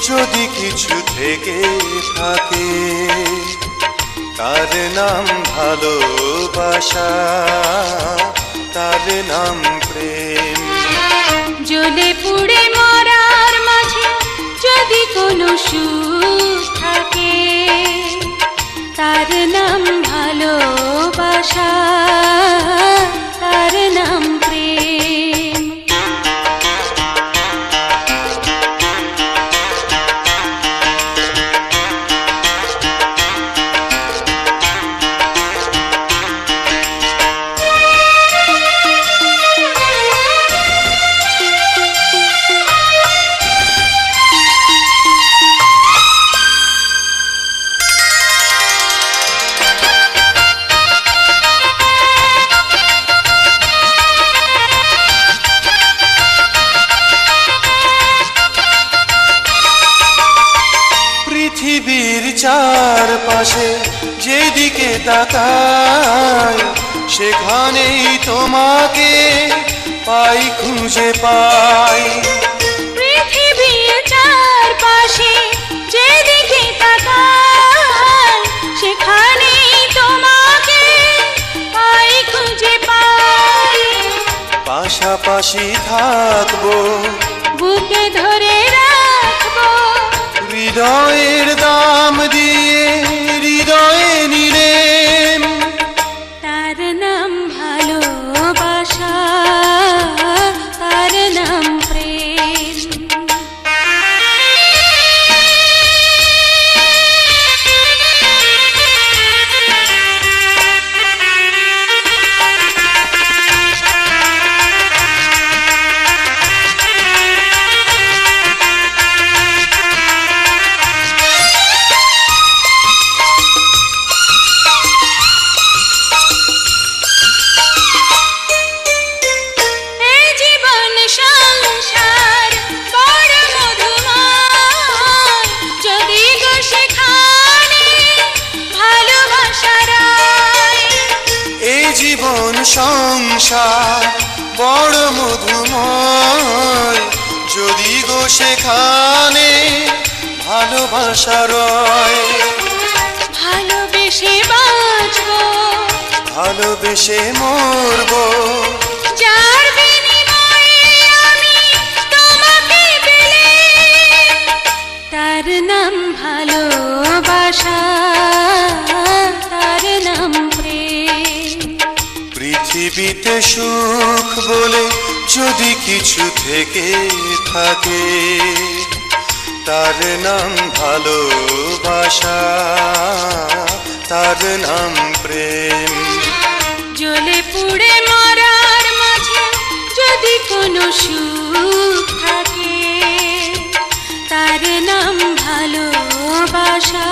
যদি কিছু থেকে থাকে তার নাম ভালোবাসা, তার নাম প্রেম। জ্বলে পুড়ে মরার মাঝে যদি কোনো সুখ থাকে তার নাম ভালোবাসা, তার নাম প্রেম। পৃথিবীর চারপাশে যেদিকে তাকাই সেখানেই তোমাকে পাই, খুঁজে পাই। পৃথিবীর চারপাশে যেদিকে তাকাই সেখানেই তোমাকে পাই, খুঁজে পাই। পাশাপাশি থাকবো, বুকে ধরে রাখবো, হৃদয়ের দাম দিয়ে হৃদয়ে নিলেম। তার নাম ভালোবাসা, তার নাম প্রেম। জীবন সংসার বড় মধুময়, যদি গো সেখানে ভালোবাসা রয়। ভালোবেসে বাঁচবো, ভালোবেসে মরবো, যার বিনিময়ে আমি তোমাকে পেলে তার নাম ভালোবাসা, তার নাম প্রেম। পৃথিবীতে সুখ বলে যদি কিছু থেকে থাকে তার নাম ভালোবাসা, তার নাম প্রেম। জ্বলে পুড়ে মরার মাঝে যদি কোনো সুখ থাকে তার নাম ভালোবাসা।